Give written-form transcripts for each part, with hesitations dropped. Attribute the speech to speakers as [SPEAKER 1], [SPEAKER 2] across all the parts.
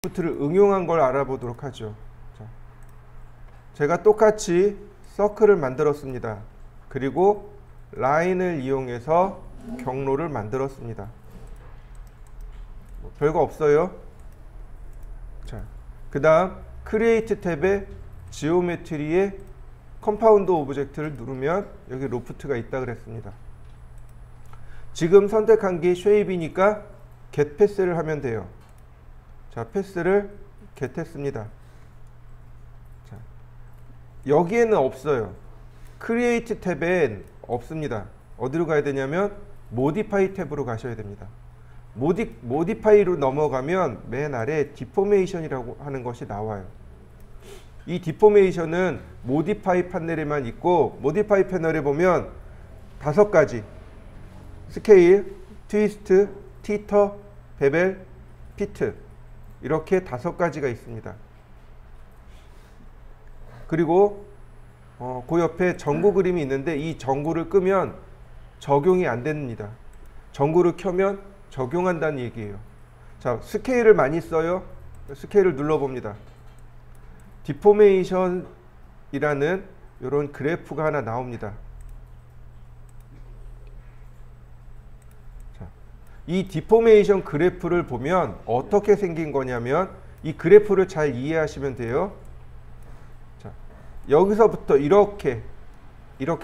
[SPEAKER 1] 루프트를 응용한 걸 알아보도록 하죠. 자, 제가 똑같이 서클을 만들었습니다. 그리고 라인을 이용해서 경로를 만들었습니다. 별거 없어요. 자, 그 다음 크리에이트 탭에 지오메트리에 컴파운드 오브젝트를 누르면 여기 로프트가 있다 그랬습니다. 지금 선택한 게 쉐입이니까 get 패스를 하면 돼요. 자, 패스를 get 했습니다. 자, 여기에는 없어요. 크리에이트 탭엔 없습니다. 어디로 가야 되냐면 모디파이 탭으로 가셔야 됩니다. 모디파이로 넘어가면 맨 아래 디포메이션이라고 하는 것이 나와요. 이 디포메이션은 모디파이 패널에만 있고, 모디파이 패널에 보면 5가지 스케일, 트위스트, 티터, 베벨, 피트 이렇게 5가지가 있습니다. 그리고 그 옆에 전구 그림이 있는데 이 전구를 끄면 적용이 안 됩니다. 전구를 켜면 적용한다는 얘기예요. 자, 스케일을 많이 써요. 스케일을 눌러봅니다. 디포메이션이라는 이런 그래프가 하나 나옵니다. 자, 이 디포메이션 그래프를 보면 어떻게 생긴 거냐면 이 그래프를 잘 이해하시면 돼요. 자, 여기서부터 이렇게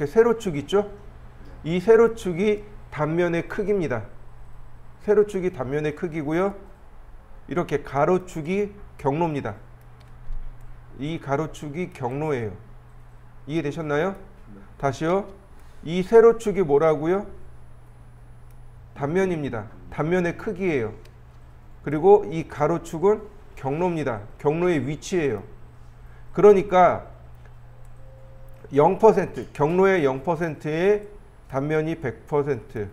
[SPEAKER 1] 세로축 있죠? 이 세로축이 단면의 크기입니다. 세로축이 단면의 크기고요. 이렇게 가로축이 경로입니다. 이 가로축이 경로예요. 이해되셨나요? 다시요. 이 세로축이 뭐라고요? 단면입니다. 단면의 크기예요. 그리고 이 가로축은 경로입니다. 경로의 위치예요. 그러니까 0%, 경로의 0%의 단면이 100%,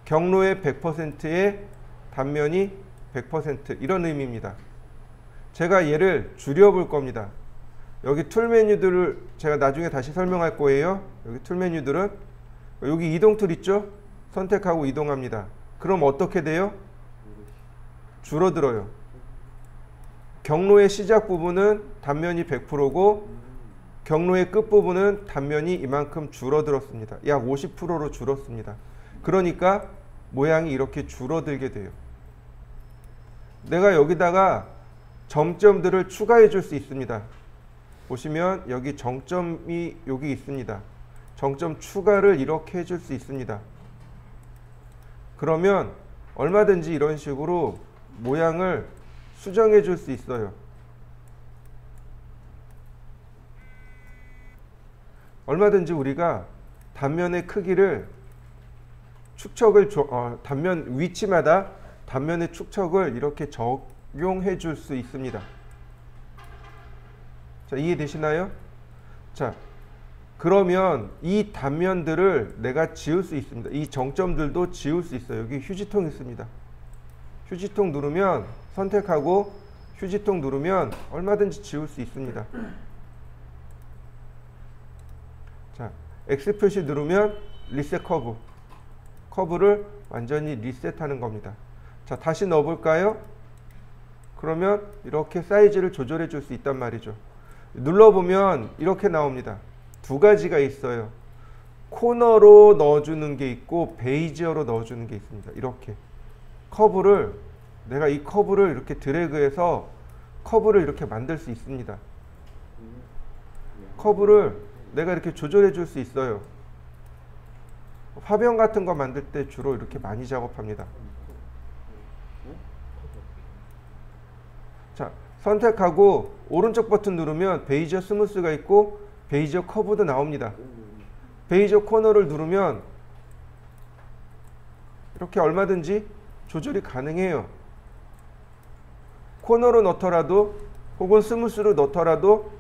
[SPEAKER 1] 경로의 100%의 단면이 100% 이런 의미입니다. 제가 얘를 줄여볼 겁니다. 여기 툴 메뉴들을 제가 나중에 다시 설명할 거예요. 여기 툴 메뉴들은 여기 이동 툴 있죠? 선택하고 이동합니다. 그럼 어떻게 돼요? 줄어들어요. 경로의 시작 부분은 단면이 100%고 경로의 끝부분은 단면이 이만큼 줄어들었습니다. 약 50%로 줄었습니다. 그러니까 모양이 이렇게 줄어들게 돼요. 내가 여기다가 점점들을 추가해 줄 수 있습니다. 보시면 여기 정점이 여기 있습니다. 정점 추가를 이렇게 해줄 수 있습니다. 그러면 얼마든지 이런 식으로 모양을 수정해 줄 수 있어요. 얼마든지 우리가 단면의 크기를 축척을 단면 위치마다 단면의 축척을 이렇게 적용해 줄 수 있습니다. 자, 이해되시나요? 자, 그러면 이 단면들을 내가 지울 수 있습니다. 이 정점들도 지울 수 있어요. 여기 휴지통 있습니다. 휴지통 누르면 선택하고 휴지통 누르면 얼마든지 지울 수 있습니다. 자, X 표시 누르면 리셋 커브. 커브를 완전히 리셋하는 겁니다. 자, 다시 넣어볼까요? 그러면 이렇게 사이즈를 조절해 줄 수 있단 말이죠. 눌러보면 이렇게 나옵니다. 2가지가 있어요. 코너로 넣어주는 게 있고 베이지어로 넣어주는 게 있습니다. 이렇게 커브를 내가 이 커브를 이렇게 드래그해서 커브를 이렇게 만들 수 있습니다. 커브를 내가 이렇게 조절해 줄 수 있어요. 화병 같은 거 만들 때 주로 이렇게 많이 작업합니다. 자, 선택하고 오른쪽 버튼 누르면 베이지어 스무스가 있고 베이지어 커브도 나옵니다. 베이지어 코너를 누르면 이렇게 얼마든지 조절이 가능해요. 코너로 넣더라도 혹은 스무스로 넣더라도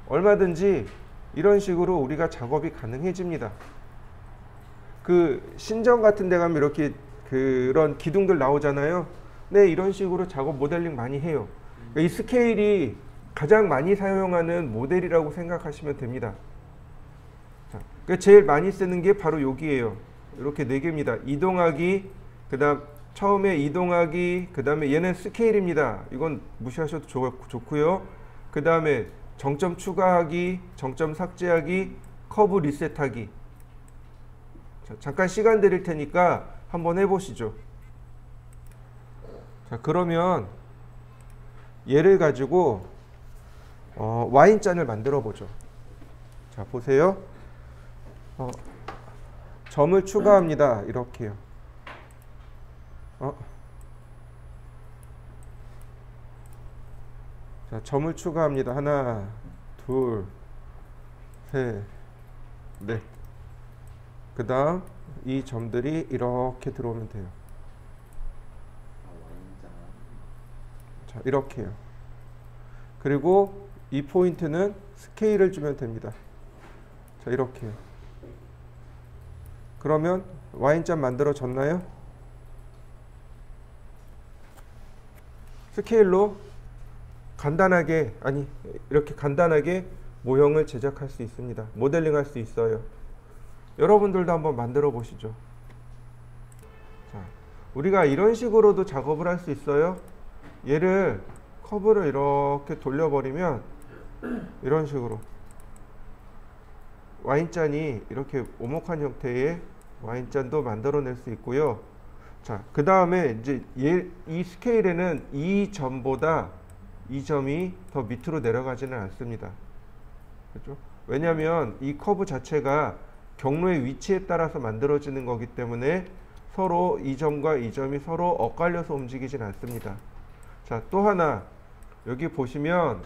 [SPEAKER 1] 얼마든지 이런 식으로 우리가 작업이 가능해집니다. 그 신전 같은 데 가면 이렇게 그런 기둥들 나오잖아요. 네, 이런 식으로 작업 모델링 많이 해요. 이 스케일이 가장 많이 사용하는 모델이라고 생각하시면 됩니다. 자, 제일 많이 쓰는 게 바로 여기에요. 이렇게 4개입니다. 이동하기, 그 다음 처음에 이동하기, 그 다음에 얘는 스케일입니다. 이건 무시하셔도 좋고요. 그 다음에 정점 추가하기, 정점 삭제하기, 커브 리셋하기. 자, 잠깐 시간 드릴 테니까 한번 해보시죠. 자, 그러면 얘를 가지고 와인잔을 만들어 보죠. 자, 보세요. 점을 추가합니다. 이렇게요. 자, 점을 추가합니다. 하나, 둘, 셋, 넷. 그 다음 이 점들이 이렇게 들어오면 돼요. 자, 이렇게요. 그리고 이 포인트는 스케일을 주면 됩니다. 자, 이렇게요. 그러면 와인잔 만들어졌나요? 스케일로 간단하게, 아니 이렇게 간단하게 모형을 제작할 수 있습니다. 모델링 할 수 있어요. 여러분들도 한번 만들어 보시죠. 자, 우리가 이런 식으로도 작업을 할 수 있어요. 얘를 커브를 이렇게 돌려버리면 이런 식으로 와인잔이 이렇게 오목한 형태의 와인잔도 만들어낼 수 있고요. 자, 그 다음에 이제 이 스케일에는 이 점보다 이 점이 더 밑으로 내려가지는 않습니다. 그렇죠? 왜냐하면 이 커브 자체가 경로의 위치에 따라서 만들어지는 거기 때문에 서로 이 점과 이 점이 서로 엇갈려서 움직이진 않습니다. 자, 또 하나 여기 보시면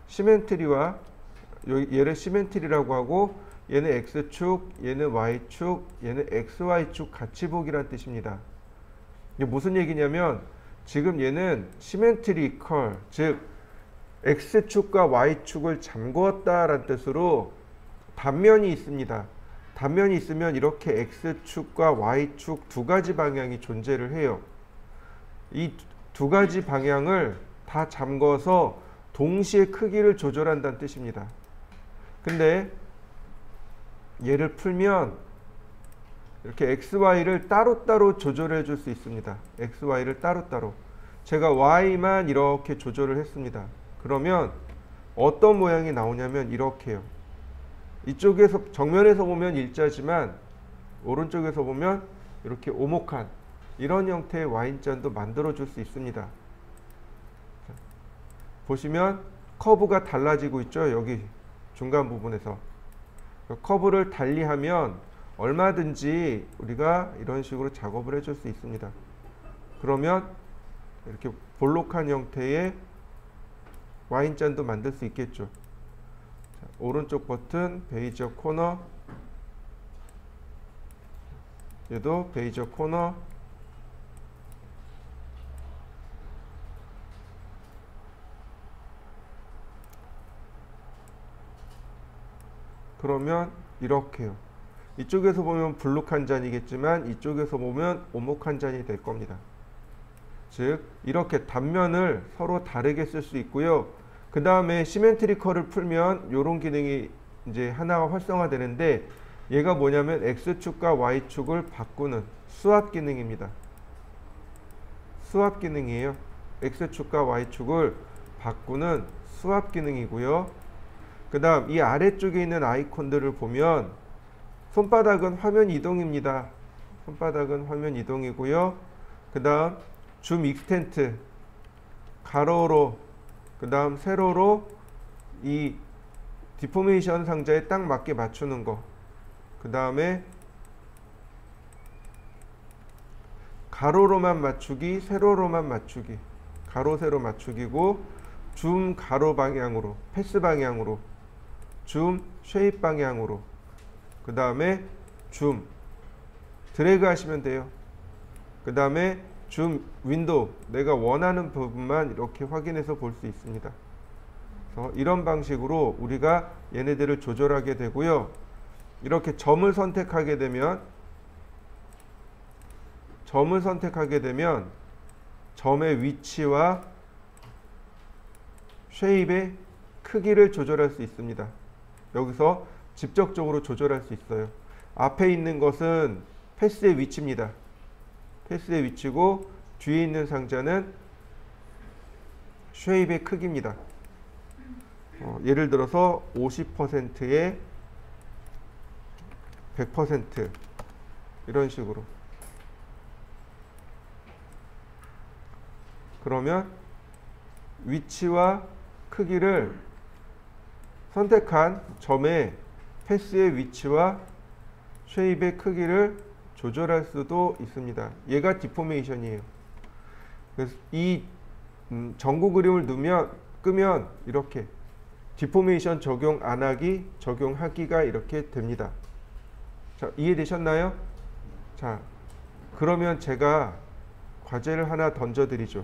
[SPEAKER 1] 시멘트리와 얘를 시멘트리라고 하고 얘는 X축, 얘는 Y축, 얘는 XY축 같이 보기란 뜻입니다. 이게 무슨 얘기냐면 지금 얘는 시멘트리컬, 즉 X축과 Y축을 잠그었다라는 뜻으로 단면이 있습니다. 단면이 있으면 이렇게 X축과 Y축 두 가지 방향이 존재를 해요. 이 두 가지 방향을 다 잠궈서 동시에 크기를 조절한다는 뜻입니다. 근데 얘를 풀면 이렇게 XY를 따로따로 조절해 줄 수 있습니다. XY를 따로따로. 제가 Y만 이렇게 조절을 했습니다. 그러면 어떤 모양이 나오냐면 이렇게요. 이쪽에서 정면에서 보면 일자지만 오른쪽에서 보면 이렇게 오목한 이런 형태의 와인잔도 만들어 줄 수 있습니다. 보시면 커브가 달라지고 있죠. 여기 중간 부분에서 커브를 달리하면 얼마든지 우리가 이런 식으로 작업을 해줄 수 있습니다. 그러면 이렇게 볼록한 형태의 와인잔도 만들 수 있겠죠. 자, 오른쪽 버튼 베이저 코너, 얘도 베이저 코너, 그러면 이렇게요. 이쪽에서 보면 블룩한 잔이겠지만 이쪽에서 보면 오목한 잔이 될 겁니다. 즉 이렇게 단면을 서로 다르게 쓸 수 있고요. 그 다음에 시멘트리컬을 풀면 이런 기능이 이제 하나가 활성화되는데 얘가 뭐냐면 X축과 Y축을 바꾸는 수압 기능입니다. 수압 기능이에요. X축과 Y축을 바꾸는 수압 기능이고요. 그 다음 이 아래쪽에 있는 아이콘들을 보면 손바닥은 화면 이동입니다. 손바닥은 화면 이동이고요. 그 다음 줌 익스텐트 가로로, 그 다음 세로로 이 디포메이션 상자에 딱 맞게 맞추는 거. 그 다음에 가로로만 맞추기, 세로로만 맞추기. 가로 세로 맞추기고 줌 가로 방향으로, 패스 방향으로, 줌 쉐입 방향으로, 그 다음에 줌 드래그 하시면 돼요. 그 다음에 줌 윈도우, 내가 원하는 부분만 이렇게 확인해서 볼 수 있습니다. 그래서 이런 방식으로 우리가 얘네들을 조절하게 되고요. 이렇게 점을 선택하게 되면 점의 위치와 쉐입의 크기를 조절할 수 있습니다. 여기서 직접적으로 조절할 수 있어요. 앞에 있는 것은 패스의 위치입니다. 패스의 위치고 뒤에 있는 상자는 쉐입의 크기입니다. 예를 들어서 50%에 100% 이런 식으로. 그러면 위치와 크기를 선택한 점의 패스의 위치와 쉐입의 크기를 조절할 수도 있습니다. 얘가 디포메이션이에요. 그래서 이 전구 그림을 끄면 이렇게 디포메이션 적용 안 하기, 적용하기가 이렇게 됩니다. 자, 이해되셨나요? 자, 그러면 제가 과제를 하나 던져드리죠.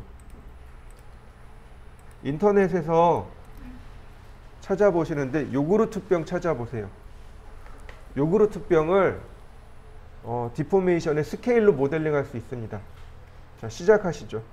[SPEAKER 1] 인터넷에서 찾아보시는데 요구르트병 찾아보세요. 요구르트병을 디포메이션의 스케일로 모델링 할 수 있습니다. 자, 시작하시죠.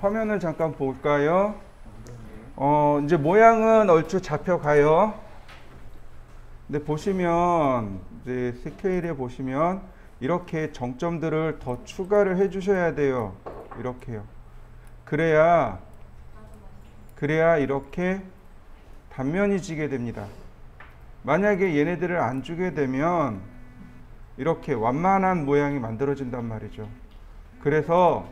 [SPEAKER 1] 화면을 잠깐 볼까요? 이제 모양은 얼추 잡혀가요. 근데 보시면 이제 스케일에 보시면 이렇게 정점들을 더 추가를 해 주셔야 돼요. 이렇게요. 그래야 이렇게 단면이 지게 됩니다. 만약에 얘네들을 안 주게 되면 이렇게 완만한 모양이 만들어진단 말이죠. 그래서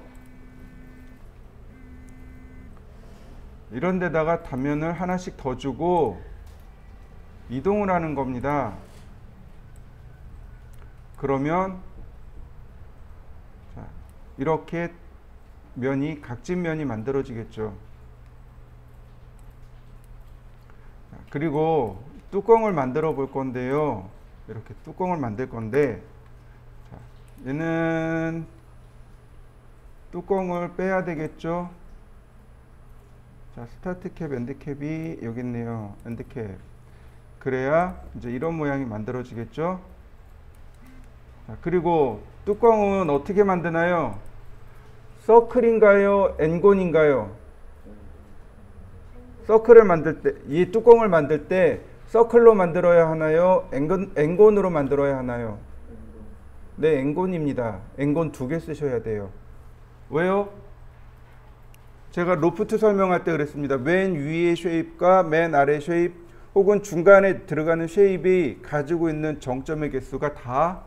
[SPEAKER 1] 이런 데다가 단면을 하나씩 더 주고 이동을 하는 겁니다. 그러면 자, 이렇게 면이 각진면이 만들어지겠죠. 자, 그리고 뚜껑을 만들어 볼 건데요. 이렇게 뚜껑을 만들 건데 자, 얘는 뚜껑을 빼야 되겠죠. 자, 스타트 캡, 엔드 캡이 여기 있네요. 엔드 캡. 그래야 이제 이런 모양이 만들어지겠죠. 자, 그리고 뚜껑은 어떻게 만드나요? 서클인가요? 엔곤인가요? 서클을 만들 때, 이 뚜껑을 만들 때 서클로 만들어야 하나요? 엔곤으로 만들어야 하나요? 네, 엔곤입니다. 엔곤 2개 쓰셔야 돼요. 왜요? 제가 로프트 설명할 때 그랬습니다. 맨 위의 쉐입과 맨 아래 쉐입 혹은 중간에 들어가는 쉐입이 가지고 있는 정점의 개수가 다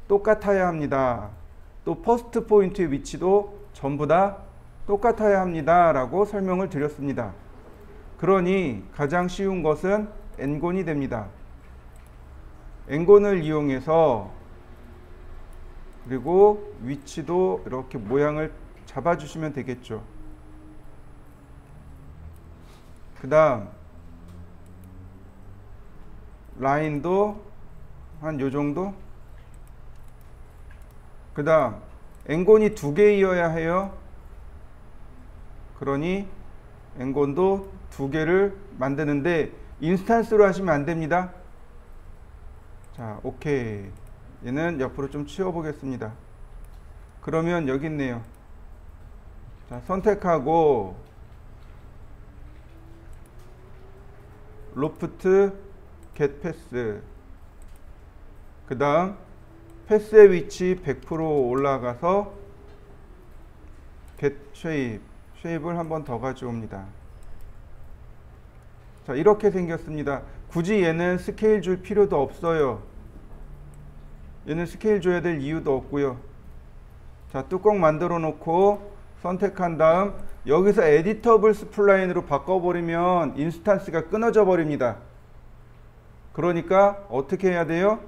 [SPEAKER 1] 똑같아야 합니다. 또 퍼스트 포인트의 위치도 전부 다 똑같아야 합니다. 라고 설명을 드렸습니다. 그러니 가장 쉬운 것은 엔곤이 됩니다. 엔곤을 이용해서 그리고 위치도 이렇게 모양을 잡아주시면 되겠죠. 그 다음 라인도 한 요 정도. 그 다음 엔곤이 2개이어야 해요. 그러니 엔곤도 2개를 만드는데 인스탄스로 하시면 안 됩니다. 자, 오케이. 얘는 옆으로 좀 치워 보겠습니다. 그러면 여기 있네요. 자, 선택하고 로프트 겟 패스. 그 다음 패스의 위치 100% 올라가서 겟 쉐입을 한 번 더 가져옵니다. 자, 이렇게 생겼습니다. 굳이 얘는 스케일 줄 필요도 없어요. 얘는 스케일 줘야 될 이유도 없고요. 자, 뚜껑 만들어 놓고 선택한 다음 여기서 에디터블 스플라인으로 바꿔버리면 인스탄스가 끊어져 버립니다. 그러니까 어떻게 해야 돼요?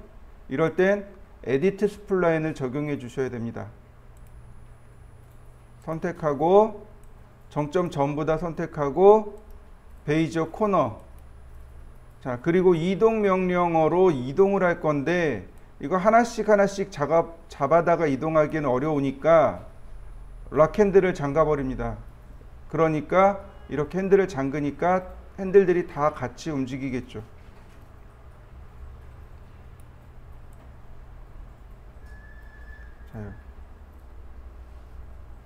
[SPEAKER 1] 이럴 땐 에디트 스플라인을 적용해 주셔야 됩니다. 선택하고 정점 전부 다 선택하고 베이저 코너. 자, 그리고 이동 명령어로 이동을 할 건데 이거 하나씩 잡아다가 이동하기는 어려우니까 락 핸들을 잠가 버립니다. 그러니까 이렇게 핸들을 잠그니까 핸들들이 다 같이 움직이겠죠. 자,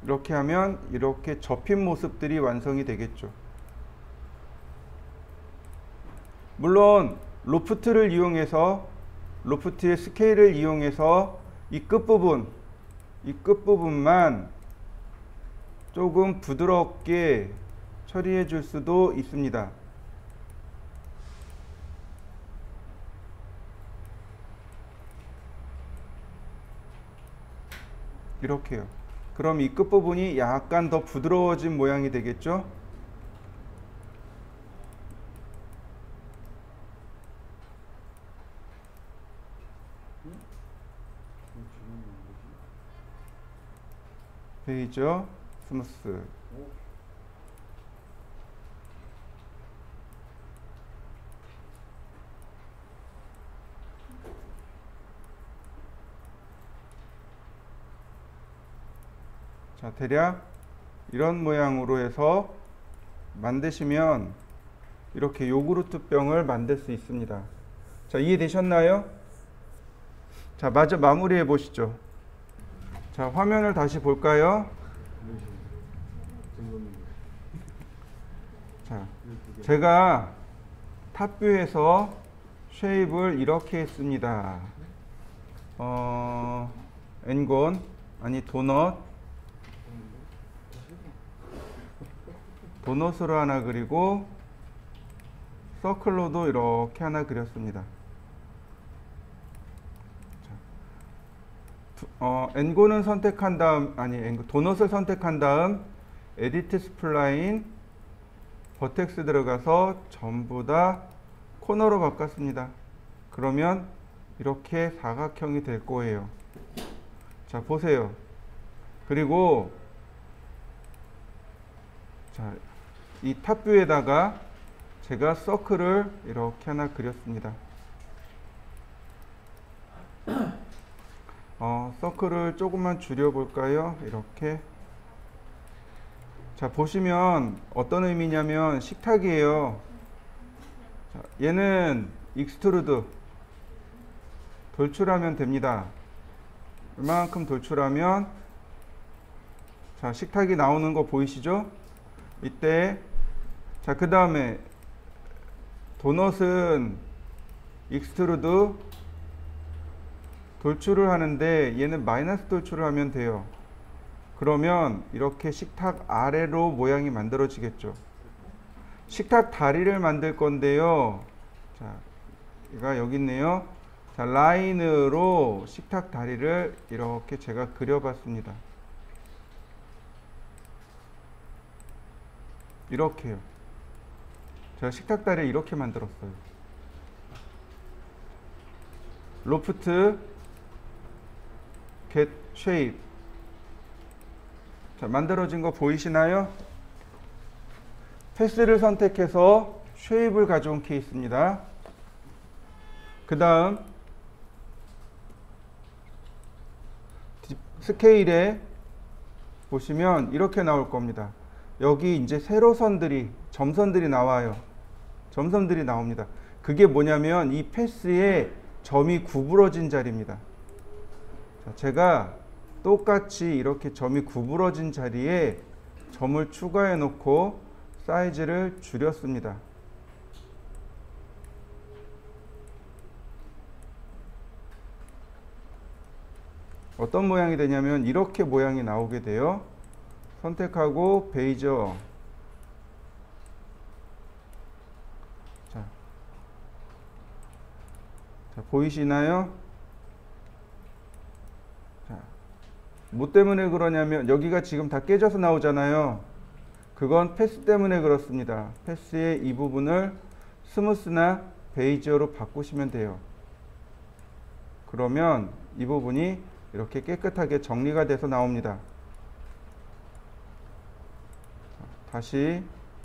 [SPEAKER 1] 이렇게 하면 이렇게 접힌 모습들이 완성이 되겠죠. 물론 로프트를 이용해서 로프트의 스케일을 이용해서 이 끝부분만 조금 부드럽게 처리해 줄 수도 있습니다. 이렇게요. 그럼 이 끝부분이 약간 더 부드러워진 모양이 되겠죠? 베이저 스무스. 자, 대략 이런 모양으로 해서 만드시면 이렇게 요구르트 병을 만들 수 있습니다. 자, 이해되셨나요? 자, 마저 마무리해 보시죠. 자, 화면을 다시 볼까요? 자, 제가 탑뷰에서 쉐입을 이렇게 했습니다. 엔곤 아니 도넛으로 하나 그리고 서클로도 이렇게 하나 그렸습니다. 엔곤은 선택한 다음 도넛을 선택한 다음 에디트 스플라인 버텍스 들어가서 전부 다 코너로 바꿨습니다. 그러면 이렇게 사각형이 될 거예요. 자, 보세요. 그리고 자, 이 탑뷰에다가 제가 서클을 이렇게 하나 그렸습니다. 서클을 조금만 줄여볼까요? 이렇게. 자, 보시면 어떤 의미냐면 식탁이에요. 자, 얘는 익스트루드 돌출하면 됩니다. 이만큼 돌출하면 자, 식탁이 나오는 거 보이시죠? 이때 자, 그 다음에 도넛은 익스트루드 돌출을 하는데 얘는 마이너스 돌출을 하면 돼요. 그러면 이렇게 식탁 아래로 모양이 만들어지겠죠. 식탁 다리를 만들 건데요. 자, 얘가 여기 있네요. 자, 라인으로 식탁 다리를 이렇게 제가 그려봤습니다. 이렇게요. 제가 식탁 다리를 이렇게 만들었어요. 로프트 get shape. 자, 만들어진 거 보이시나요? 패스를 선택해서 쉐입을 가져온 케이스입니다. 그 다음 스케일에 보시면 이렇게 나올 겁니다. 여기 이제 세로선들이 점선들이 나와요. 점선들이 나옵니다. 그게 뭐냐면 이 패스에 점이 구부러진 자리입니다. 자, 제가 똑같이 이렇게 점이 구부러진 자리에 점을 추가해 놓고 사이즈를 줄였습니다. 어떤 모양이 되냐면 이렇게 모양이 나오게 돼요. 선택하고 베이저. 자, 보이시나요? 자, 뭐 때문에 그러냐면 여기가 지금 다 깨져서 나오잖아요. 그건 패스 때문에 그렇습니다. 패스의 이 부분을 스무스나 베이저로 바꾸시면 돼요. 그러면 이 부분이 이렇게 깨끗하게 정리가 돼서 나옵니다. 다시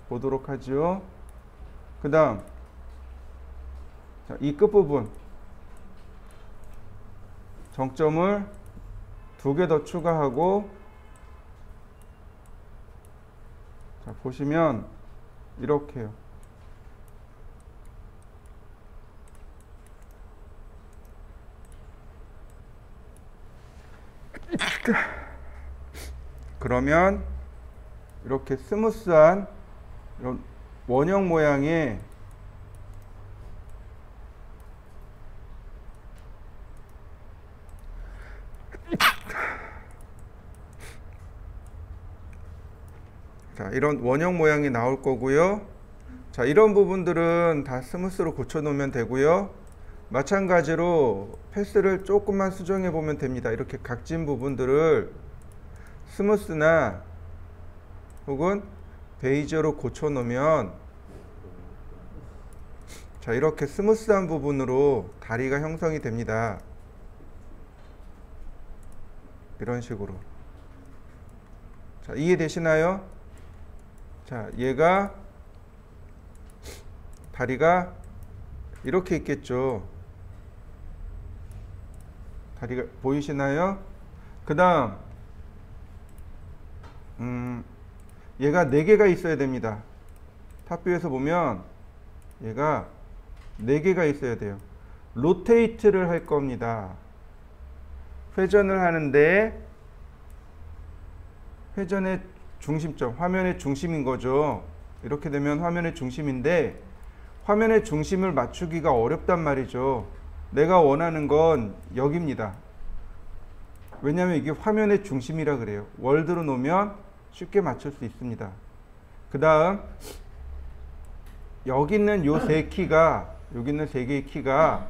[SPEAKER 1] 보도록 하죠. 그 다음 이 끝부분 정점을 2개 더 추가하고 자, 보시면 이렇게요. 그러면 이렇게 스무스한 이런 원형 모양의 자, 이런 원형 모양이 나올 거고요. 자, 이런 부분들은 다 스무스로 고쳐 놓으면 되고요. 마찬가지로 패스를 조금만 수정해 보면 됩니다. 이렇게 각진 부분들을 스무스나 혹은 베이저로 고쳐 놓으면 자, 이렇게 스무스한 부분으로 다리가 형성이 됩니다. 이런 식으로. 자, 이해되시나요? 자, 얘가 다리가 이렇게 있겠죠. 다리가 보이시나요? 그 다음 얘가 4개가 있어야 됩니다. 탑뷰에서 보면 얘가 4개가 있어야 돼요. 로테이트를 할 겁니다. 회전을 하는데 회전의 중심점, 화면의 중심인 거죠. 이렇게 되면 화면의 중심인데 화면의 중심을 맞추기가 어렵단 말이죠. 내가 원하는 건 여기입니다. 왜냐하면 이게 화면의 중심이라 그래요. 월드로 놓으면 쉽게 맞출 수 있습니다. 그 다음 여기 있는 요 세 키가, 여기 있는 세 개의 키가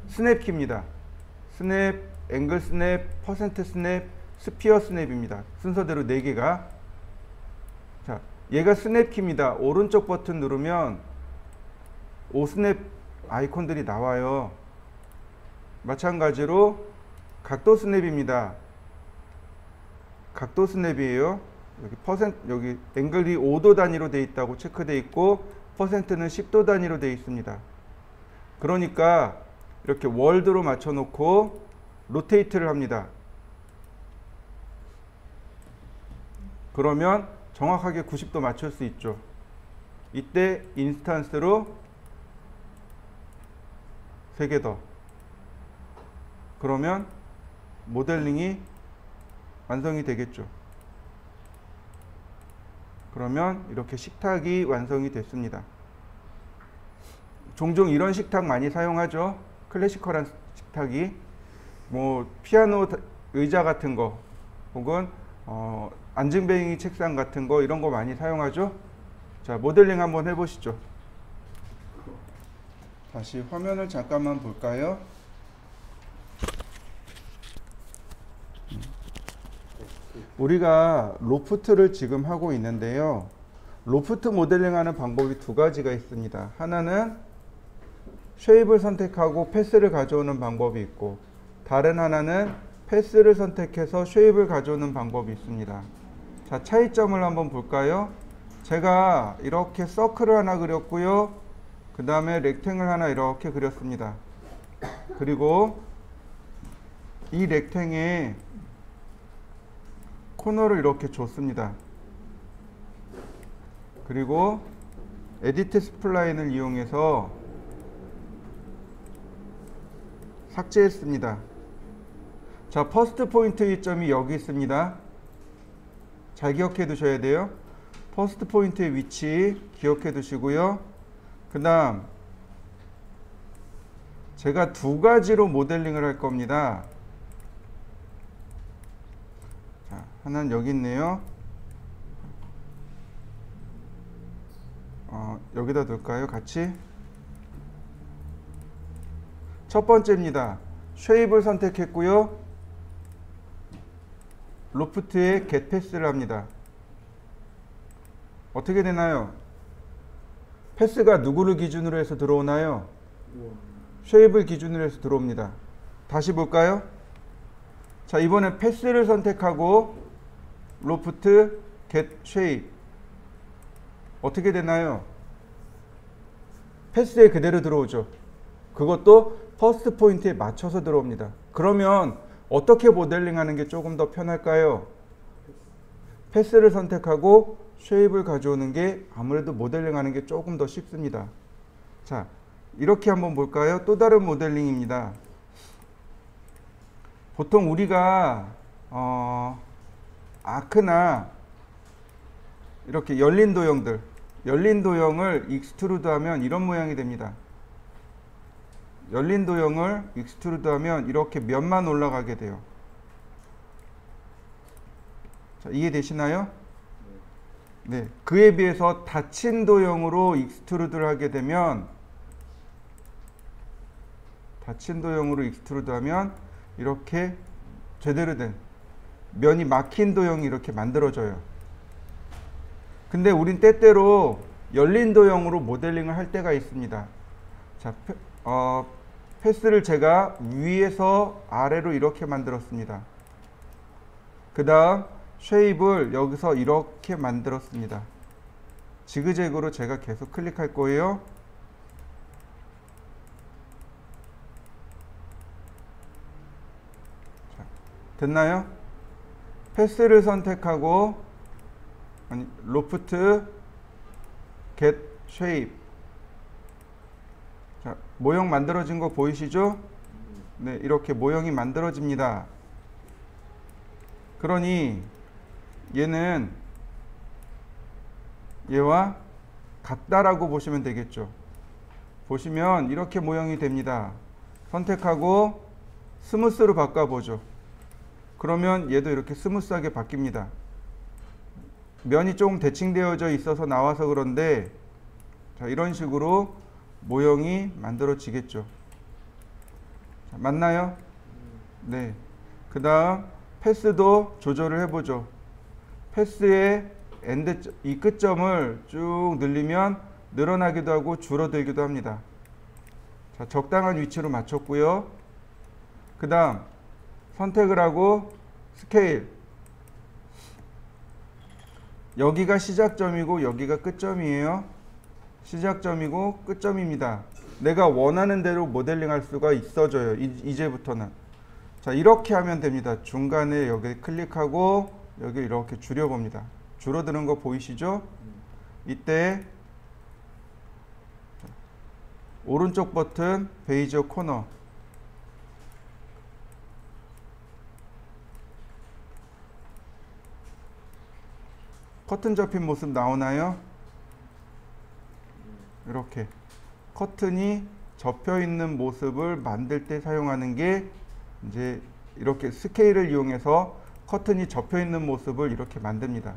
[SPEAKER 1] 스냅 키입니다. 스냅, 앵글 스냅, 퍼센트 스냅, 스피어 스냅입니다. 순서대로 4개가. 자, 얘가 스냅 키입니다. 오른쪽 버튼 누르면 5스냅 아이콘들이 나와요. 마찬가지로 각도 스냅입니다. 각도 스냅이에요. 여기 여기 앵글이 5도 단위로 되어 있다고 체크되어 있고 퍼센트는 10도 단위로 되어 있습니다. 그러니까 이렇게 월드로 맞춰 놓고 로테이트를 합니다. 그러면 정확하게 90도 맞출 수 있죠. 이때 인스턴스로 3개 더. 그러면 모델링이 완성이 되겠죠. 그러면 이렇게 식탁이 완성이 됐습니다. 종종 이런 식탁 많이 사용하죠. 클래시컬한 식탁이 뭐 피아노 의자 같은 거 혹은 안증뱅이 책상 같은 거 이런 거 많이 사용하죠. 자, 모델링 한번 해보시죠. 다시 화면을 잠깐만 볼까요? 우리가 로프트를 지금 하고 있는데요. 로프트 모델링하는 방법이 2가지가 있습니다. 하나는 쉐입을 선택하고 패스를 가져오는 방법이 있고, 다른 하나는 패스를 선택해서 쉐입을 가져오는 방법이 있습니다. 자, 차이점을 한번 볼까요? 제가 이렇게 서클을 하나 그렸고요. 그 다음에 렉탱을 하나 이렇게 그렸습니다. 그리고 이 렉탱에 코너를 이렇게 줬습니다. 그리고 에디트 스플라인을 이용해서 삭제했습니다. 자, 퍼스트 포인트의 점이 여기 있습니다. 잘 기억해 두셔야 돼요. 퍼스트 포인트의 위치 기억해 두시고요. 그 다음 제가 2가지로 모델링을 할 겁니다. 자, 하나는 여기 있네요. 여기다 둘까요? 같이. 첫 번째입니다. 쉐입을 선택했고요. 로프트에 get 패스를 합니다. 어떻게 되나요? 패스가 누구를 기준으로 해서 들어오나요? 쉐입을 기준으로 해서 들어옵니다. 다시 볼까요? 자, 이번엔 패스를 선택하고 로프트 get shape 어떻게 되나요? 패스에 그대로 들어오죠. 그것도 퍼스트 포인트에 맞춰서 들어옵니다. 그러면 어떻게 모델링 하는 게 조금 더 편할까요? 패스를 선택하고 쉐입을 가져오는 게 아무래도 모델링 하는 게 조금 더 쉽습니다. 자, 이렇게 한번 볼까요? 또 다른 모델링입니다. 보통 우리가 아크나 이렇게 열린 도형을 익스트루드 하면 이런 모양이 됩니다. 열린 도형을 익스트루드 하면 이렇게 면만 올라가게 돼요. 자, 이해되시나요? 네. 그에 비해서 닫힌 도형으로 익스트루드를 하게 되면 이렇게 제대로 된 면이 막힌 도형이 이렇게 만들어져요. 근데 우린 때때로 열린 도형으로 모델링을 할 때가 있습니다. 자, 패스를 제가 위에서 아래로 이렇게 만들었습니다. 그 다음 쉐입을 여기서 이렇게 만들었습니다. 지그재그로 제가 계속 클릭할 거예요. 자, 됐나요? 패스를 선택하고 로프트 get shape. 자, 모형 만들어진 거 보이시죠? 네, 이렇게 모형이 만들어집니다. 그러니 얘는
[SPEAKER 2] 얘와 같다라고 보시면 되겠죠. 보시면 이렇게 모형이 됩니다. 선택하고 스무스로 바꿔보죠. 그러면 얘도 이렇게 스무스하게 바뀝니다. 면이 조금 대칭되어져 있어서 나와서 그런데, 자, 이런 식으로 모형이 만들어지겠죠. 자, 맞나요? 네. 그 다음 패스도 조절을 해보죠. 패스의 엔드, 이 끝점을 쭉 늘리면 늘어나기도 하고 줄어들기도 합니다. 자, 적당한 위치로 맞췄고요. 그 다음 선택을 하고 스케일. 여기가 시작점이고 여기가 끝점이에요. 시작점이고 끝점입니다. 내가 원하는 대로 모델링 할 수가 있어져요. 이제부터는. 자, 이렇게 하면 됩니다. 중간에 여기 클릭하고 여기 이렇게 줄여봅니다. 줄어드는 거 보이시죠? 이때 오른쪽 버튼 베이저 코너, 커튼 접힌 모습 나오나요? 이렇게 커튼이 접혀 있는 모습을 만들 때 사용하는 게 이제 이렇게 스케일을 이용해서 커튼이 접혀 있는 모습을 이렇게 만듭니다.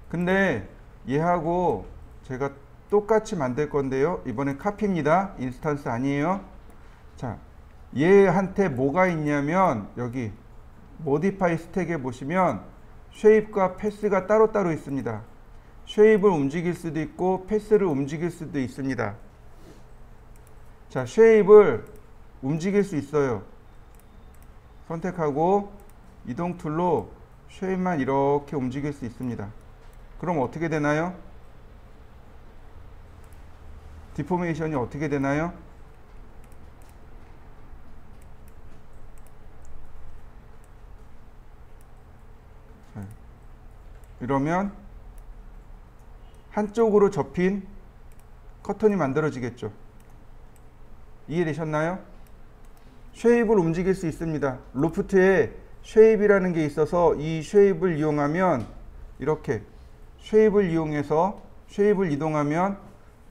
[SPEAKER 2] 근데 얘하고 제가 똑같이 만들 건데요. 이번엔 카피입니다. 인스턴스 아니에요. 자, 얘한테 뭐가 있냐면 여기 모디파이 스택에 보시면 쉐입과 패스가 따로따로 있습니다. 쉐입을 움직일 수도 있고 패스를 움직일 수도 있습니다. 자, 쉐입을 움직일 수 있어요. 선택하고 이동 툴로 쉐입만 이렇게 움직일 수 있습니다. 그럼 어떻게 되나요? 디포메이션이 어떻게 되나요? 자, 이러면 한쪽으로 접힌 커튼이 만들어지겠죠. 이해되셨나요? 쉐입을 움직일 수 있습니다. 로프트에 쉐입이라는 게 있어서 이 쉐입을 이용하면 이렇게 쉐입을 이용해서 쉐입을 이동하면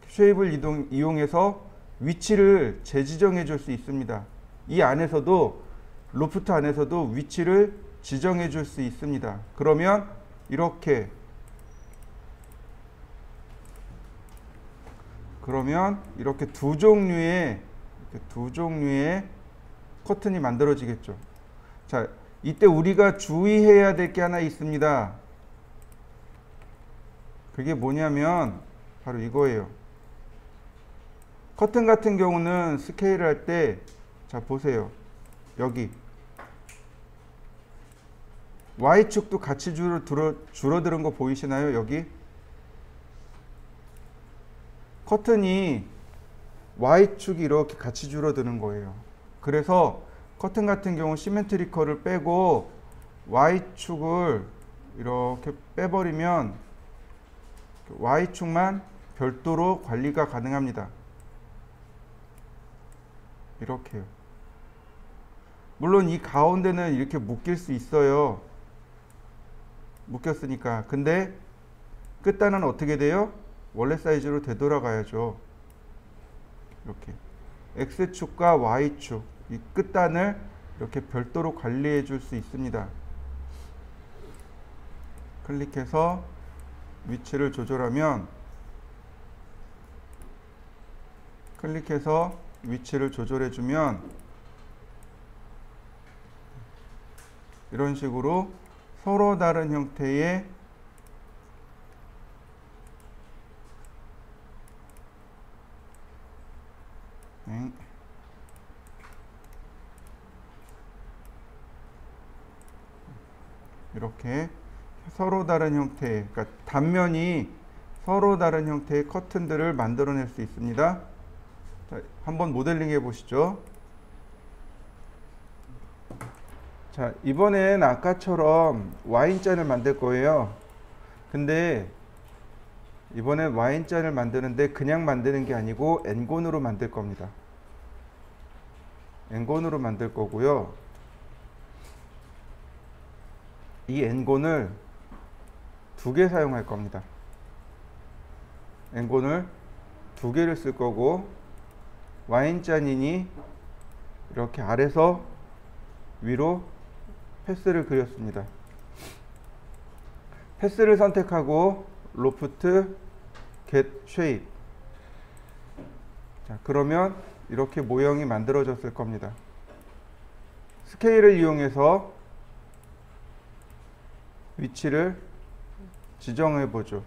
[SPEAKER 2] 쉐입을 이용해서 위치를 재지정해 줄 수 있습니다. 이 안에서도 로프트 안에서도 위치를 지정해 줄 수 있습니다. 그러면 이렇게 두 종류의 커튼이 만들어지겠죠. 자, 이때 우리가 주의해야 될 게 하나 있습니다. 그게 뭐냐면 바로 이거예요. 커튼 같은 경우는 스케일을 할 때, 자, 보세요. 여기 Y축도 같이 줄어드는 거 보이시나요? 여기 커튼이 Y축이 이렇게 같이 줄어드는 거예요. 그래서 커튼 같은 경우 시메트리컬을 빼고 Y축을 이렇게 빼버리면 Y축만 별도로 관리가 가능합니다. 이렇게요. 물론 이 가운데는 이렇게 묶일 수 있어요. 묶였으니까. 근데 끝단은 어떻게 돼요? 원래 사이즈로 되돌아가야죠. 이렇게 X축과 Y축 이 끝단을 이렇게 별도로 관리해 줄 수 있습니다. 클릭해서 위치를 조절하면 조절해 주면 이런 식으로 서로 다른 형태의 이렇게 서로 다른 형태의, 그러니까 단면이 서로 다른 형태의 커튼들을 만들어낼 수 있습니다. 자, 한번 모델링 해 보시죠. 자, 이번엔 아까처럼 와인잔을 만들 거예요. 근데 이번엔 와인잔을 만드는데 그냥 만드는 게 아니고 엔곤으로 만들 겁니다. 엔곤으로 만들 거고요. 이 엔곤을 2개 사용할 겁니다. N곤을 2개를 쓸 거고 Y잔이니 이렇게 아래서 위로 패스를 그렸습니다. 패스를 선택하고 로프트 get shape. 자, 그러면 이렇게 모형이 만들어졌을 겁니다. 스케일을 이용해서 위치를 지정해 보죠.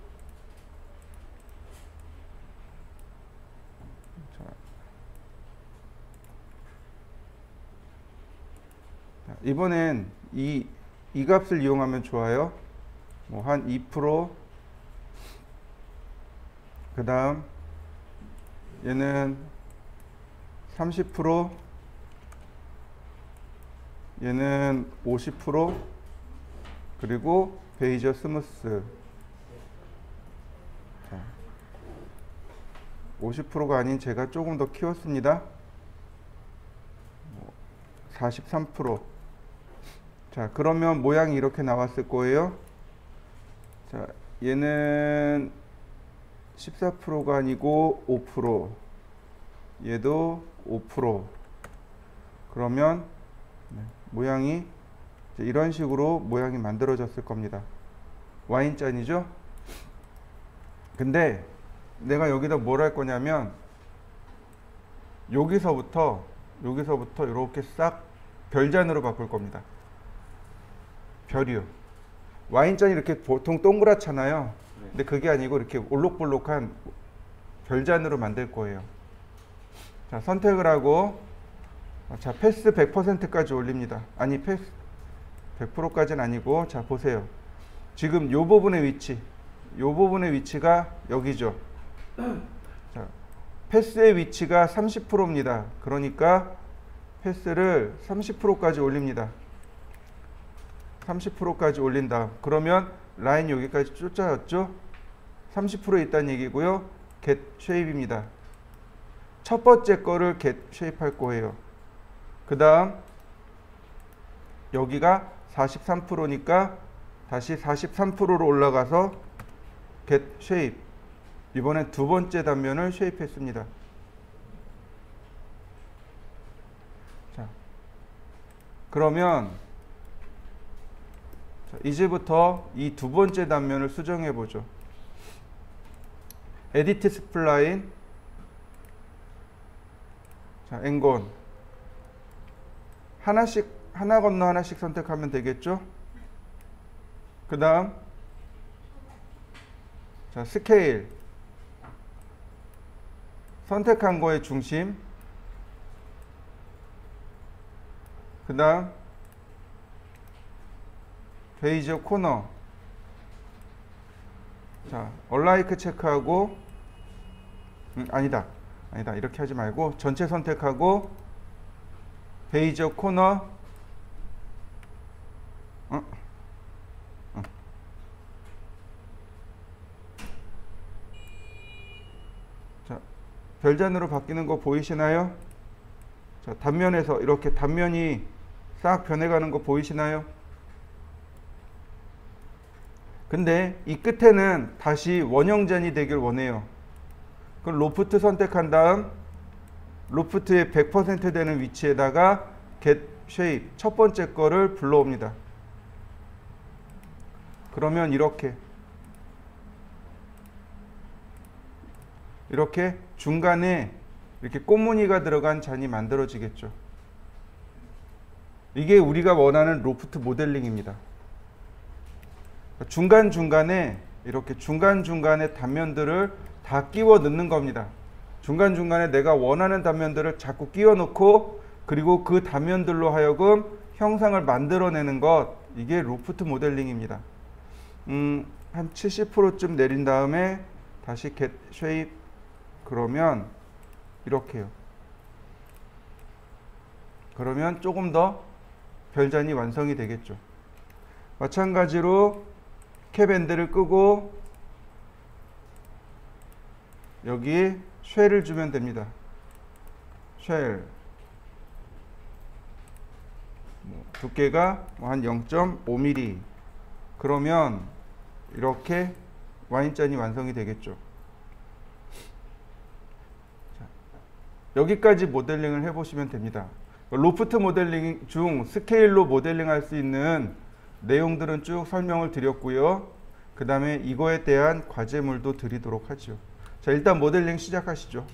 [SPEAKER 2] 자, 이번엔 이 값을 이용하면 좋아요. 뭐 한 2%, 그 다음 얘는 30%, 얘는 50%, 그리고 베이저 스무스. 50%가 아닌 제가 조금 더 키웠습니다. 43%. 자, 그러면 모양이 이렇게 나왔을 거예요. 자, 얘는 14%가 아니고 5%, 얘도 5%. 그러면 모양이 이런 식으로 모양이 만들어졌을 겁니다. Y잔이죠. 근데 내가 여기다 뭘 할 거냐면 여기서부터 이렇게 싹 별잔으로 바꿀 겁니다. 별이요. Y잔이 이렇게 보통 동그랗잖아요. 근데 그게 아니고 이렇게 올록볼록한 별잔으로 만들 거예요. 자, 선택을 하고, 자, 패스 100%까지 올립니다. 아니, 패스 100%까지는 아니고, 자, 보세요. 지금 요 부분의 위치가 여기죠. 자, 패스의 위치가 30%입니다. 그러니까 패스를 30%까지 올립니다. 30%까지 올린다. 그러면 라인 여기까지 쫓아왔죠? 30% 있다는 얘기고요. get shape입니다. 첫 번째 거를 get shape 할 거예요. 그 다음 여기가 43%니까 다시 43%로 올라가서 get shape. 이번엔 두 번째 단면을 shape 했습니다. 자, 그러면 이제부터 이 두 번째 단면을 수정해 보죠. 에디트 스플라인. 자, N곤. 하나 건너 하나씩 선택하면 되겠죠? 그 다음, 자, 스케일. 선택한 거의 중심. 그 다음, 베이저 코너. 자, 얼라이크 체크하고, 아니다. 이렇게 하지 말고, 전체 선택하고, 베이저 코너. 자, 별잔으로 바뀌는 거 보이시나요? 자, 단면에서 이렇게 단면이 싹 변해가는 거 보이시나요? 근데 이 끝에는 다시 원형잔이 되길 원해요. 그럼 로프트 선택한 다음 로프트의 100% 되는 위치에다가 get shape 첫 번째 거를 불러옵니다. 그러면 이렇게 중간에 이렇게 꽃무늬가 들어간 잔이 만들어지겠죠. 이게 우리가 원하는 로프트 모델링입니다. 중간중간에 이렇게 중간중간에 단면들을 다 끼워 넣는 겁니다. 중간중간에 내가 원하는 단면들을 자꾸 끼워 넣고 그리고 그 단면들로 하여금 형상을 만들어내는 것, 이게 로프트 모델링입니다. 한 70%쯤 내린 다음에 다시 get shape. 그러면 이렇게요. 그러면 조금 더 별잔이 완성이 되겠죠. 마찬가지로 캡밴드를 끄고 여기 쉘을 주면 됩니다. 쉘 두께가 한 0.5mm. 그러면 이렇게 Y잔이 완성이 되겠죠. 여기까지 모델링을 해보시면 됩니다. 로프트 모델링 중 스케일로 모델링할 수 있는 내용들은 쭉 설명을 드렸고요. 그 다음에 이거에 대한 과제물도 드리도록 하죠. 자, 일단 모델링 시작하시죠.